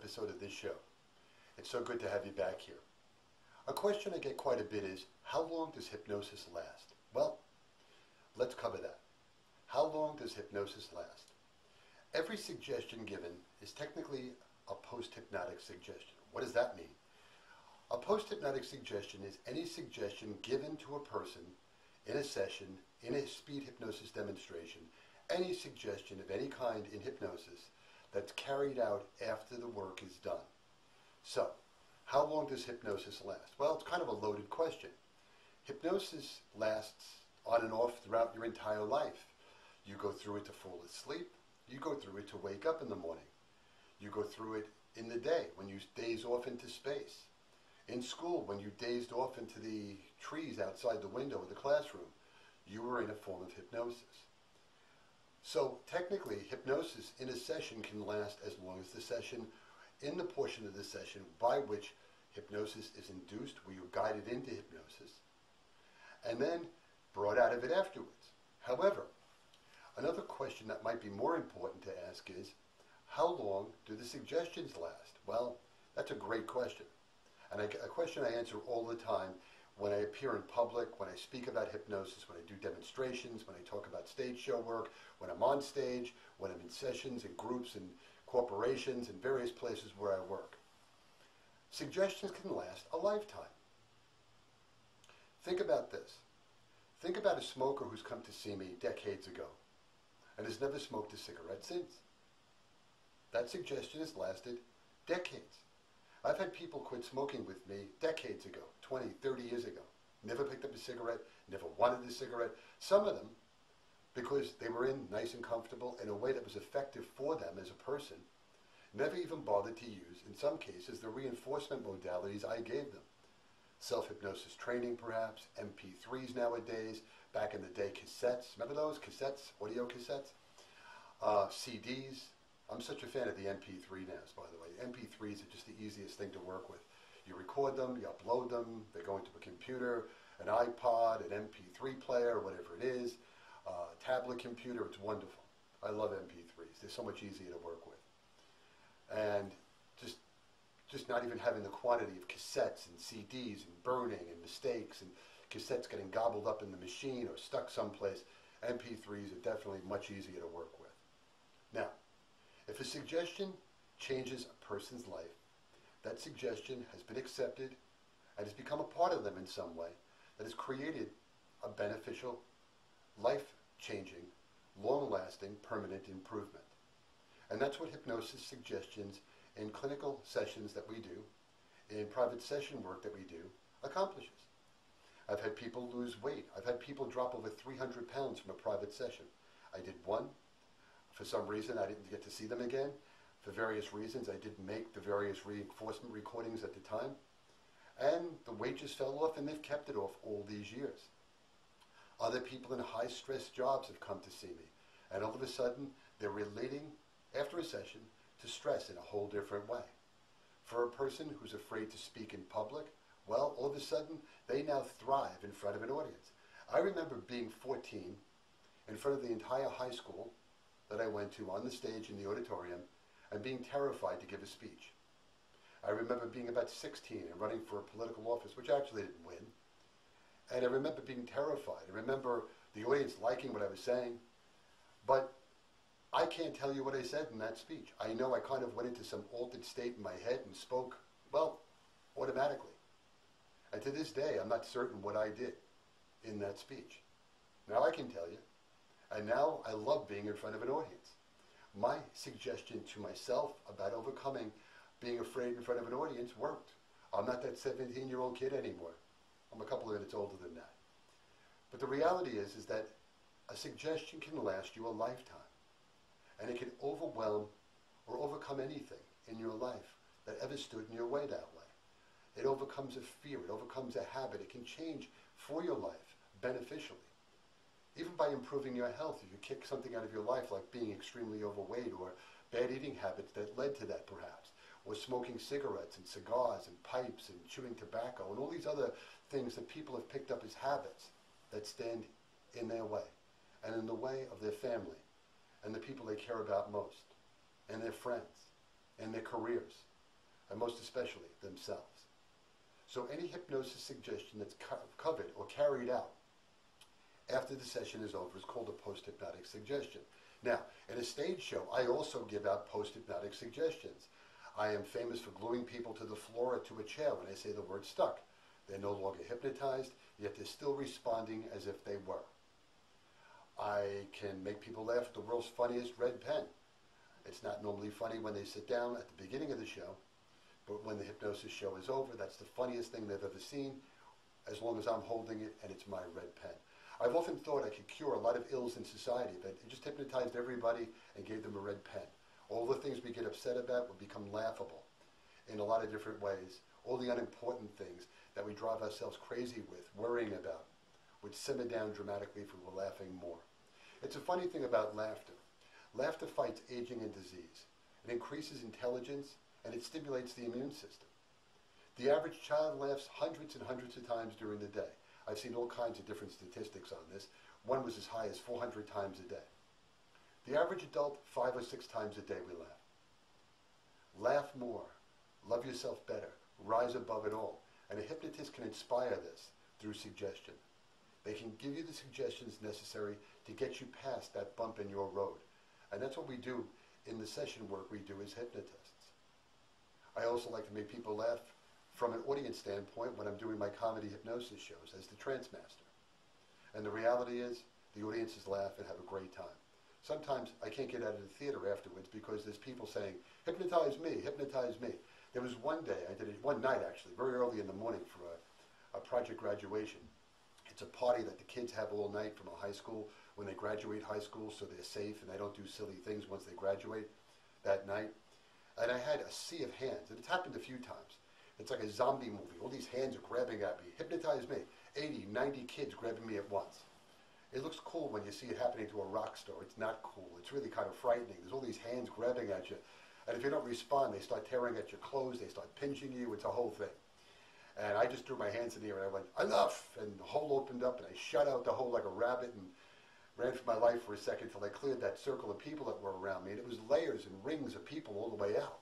episode of this show. It's so good to have you back here. A question I get quite a bit is, how long does hypnosis last? Well, let's cover that. How long does hypnosis last? Every suggestion given is technically a post-hypnotic suggestion. What does that mean? A post-hypnotic suggestion is any suggestion given to a person in a session, in a speed hypnosis demonstration, any suggestion of any kind in hypnosis that's carried out after the work is done. So, how long does hypnosis last? Well, it's kind of a loaded question. Hypnosis lasts on and off throughout your entire life. You go through it to fall asleep. You go through it to wake up in the morning. You go through it in the day when you daze off into space. In school, when you dazed off into the trees outside the window of the classroom, you were in a form of hypnosis. So technically, hypnosis in a session can last as long as the session, in the portion of the session by which hypnosis is induced, where you're guided into hypnosis, and then brought out of it afterwards. However, another question that might be more important to ask is, how long do the suggestions last? Well, that's a great question. And a question I answer all the time when I appear in public, when I speak about hypnosis, when I do demonstrations, when I talk about stage show work, when I'm on stage, when I'm in sessions and groups and corporations and various places where I work. Suggestions can last a lifetime. Think about this. Think about a smoker who's come to see me decades ago and has never smoked a cigarette since. That suggestion has lasted decades. I've had people quit smoking with me decades ago, 20, 30 years ago. Never picked up a cigarette, never wanted a cigarette. Some of them, because they were in nice and comfortable in a way that was effective for them as a person, never even bothered to use, in some cases, the reinforcement modalities I gave them. Self-hypnosis training, perhaps, MP3s nowadays, back in the day, cassettes. Remember those cassettes, audio cassettes? CDs. I'm such a fan of the MP3 now, by the way. MP3s are just the easiest thing to work with. You record them, you upload them, they go into a computer, an iPod, an MP3 player, whatever it is, tablet computer. It's wonderful. I love MP3s. They're so much easier to work with. And just not even having the quantity of cassettes and CDs and burning and mistakes and cassettes getting gobbled up in the machine or stuck someplace, MP3s are definitely much easier to work with. Now, if a suggestion changes a person's life, that suggestion has been accepted and has become a part of them in some way that has created a beneficial, life-changing, long-lasting, permanent improvement. And that's what hypnosis suggestions in clinical sessions that we do, in private session work that we do, accomplishes. I've had people lose weight. I've had people drop over 300 pounds from a private session. I did one. For some reason, I didn't get to see them again. For various reasons, I didn't make the various reinforcement recordings at the time. And the weight just fell off, and they've kept it off all these years. Other people in high-stress jobs have come to see me. And all of a sudden, they're relating, after a session, to stress in a whole different way. For a person who's afraid to speak in public, well, all of a sudden, they now thrive in front of an audience. I remember being 14 in front of the entire high school that I went to on the stage in the auditorium and being terrified to give a speech. I remember being about 16 and running for a political office, which I actually didn't win. And I remember being terrified. I remember the audience liking what I was saying, but I can't tell you what I said in that speech. I know I kind of went into some altered state in my head and spoke, well, automatically. And to this day, I'm not certain what I did in that speech. Now I can tell you. And now I love being in front of an audience. My suggestion to myself about overcoming being afraid in front of an audience worked. I'm not that 17-year-old kid anymore. I'm a couple of minutes older than that. But the reality is that a suggestion can last you a lifetime. And it can overwhelm or overcome anything in your life that ever stood in your way that way. It overcomes a fear. It overcomes a habit. It can change for your life beneficially. Even by improving your health, if you kick something out of your life like being extremely overweight or bad eating habits that led to that perhaps, or smoking cigarettes and cigars and pipes and chewing tobacco and all these other things that people have picked up as habits that stand in their way and in the way of their family and the people they care about most and their friends and their careers and most especially themselves. So any hypnosis suggestion that's covered or carried out after the session is over is called a post-hypnotic suggestion. Now, in a stage show, I also give out post-hypnotic suggestions. I am famous for gluing people to the floor or to a chair when I say the word stuck. They're no longer hypnotized, yet they're still responding as if they were. I can make people laugh with the world's funniest red pen. It's not normally funny when they sit down at the beginning of the show, but when the hypnosis show is over, that's the funniest thing they've ever seen, as long as I'm holding it and it's my red pen. I've often thought I could cure a lot of ills in society, but I just hypnotized everybody and gave them a red pen. All the things we get upset about would become laughable in a lot of different ways. All the unimportant things that we drive ourselves crazy with, worrying about, would simmer down dramatically if we were laughing more. It's a funny thing about laughter. Laughter fights aging and disease. It increases intelligence and it stimulates the immune system. The average child laughs hundreds and hundreds of times during the day. I've seen all kinds of different statistics on this. One was as high as 400 times a day. The average adult, 5 or 6 times a day we laugh. Laugh more. Love yourself better. Rise above it all. And a hypnotist can inspire this through suggestion. They can give you the suggestions necessary to get you past that bump in your road. And that's what we do in the session work we do as hypnotists. I also like to make people laugh from an audience standpoint when I'm doing my comedy hypnosis shows as the Trance-Master. And the reality is, the audiences laugh and have a great time. Sometimes I can't get out of the theater afterwards because there's people saying, hypnotize me, hypnotize me. There was one day, I did it one night actually, very early in the morning for a project graduation. It's a party that the kids have all night from a high school when they graduate high school, so they're safe and they don't do silly things once they graduate that night. And I had a sea of hands, and it's happened a few times. It's like a zombie movie. All these hands are grabbing at me. Hypnotize me. 80, 90 kids grabbing me at once. It looks cool when you see it happening to a rock star. It's not cool. It's really kind of frightening. There's all these hands grabbing at you. And if you don't respond, they start tearing at your clothes. They start pinching you. It's a whole thing. And I just threw my hands in the air and I went, enough! And the hole opened up and I shut out the hole like a rabbit and ran for my life for a second till I cleared that circle of people that were around me. And it was layers and rings of people all the way out.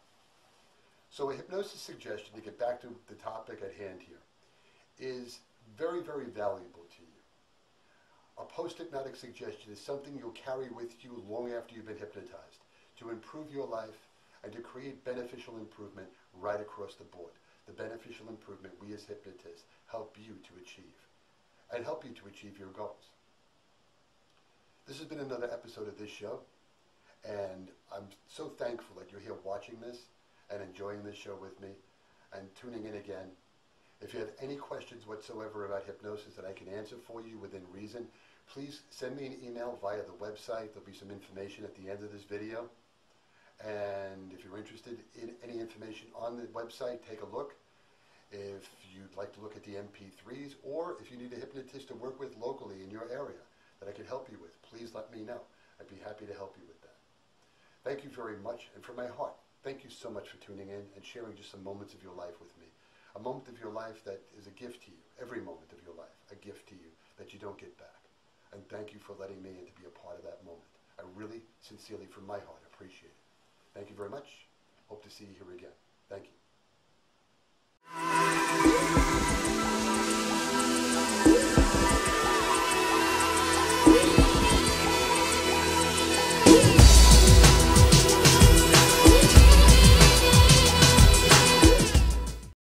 So a hypnosis suggestion, to get back to the topic at hand here, is very, very valuable to you. A post-hypnotic suggestion is something you'll carry with you long after you've been hypnotized to improve your life and to create beneficial improvement right across the board. The beneficial improvement we as hypnotists help you to achieve and help you to achieve your goals. This has been another episode of this show, and I'm so thankful that you're here watching this and enjoying this show with me and tuning in again. If you have any questions whatsoever about hypnosis that I can answer for you within reason, please send me an email via the website. There'll be some information at the end of this video. And if you're interested in any information on the website, take a look. If you'd like to look at the MP3s, or if you need a hypnotist to work with locally in your area that I can help you with, please let me know. I'd be happy to help you with that. Thank you very much, and from my heart, thank you so much for tuning in and sharing just some moments of your life with me. A moment of your life that is a gift to you, every moment of your life, a gift to you that you don't get back. And thank you for letting me in to be a part of that moment. I really, sincerely, from my heart, appreciate it. Thank you very much.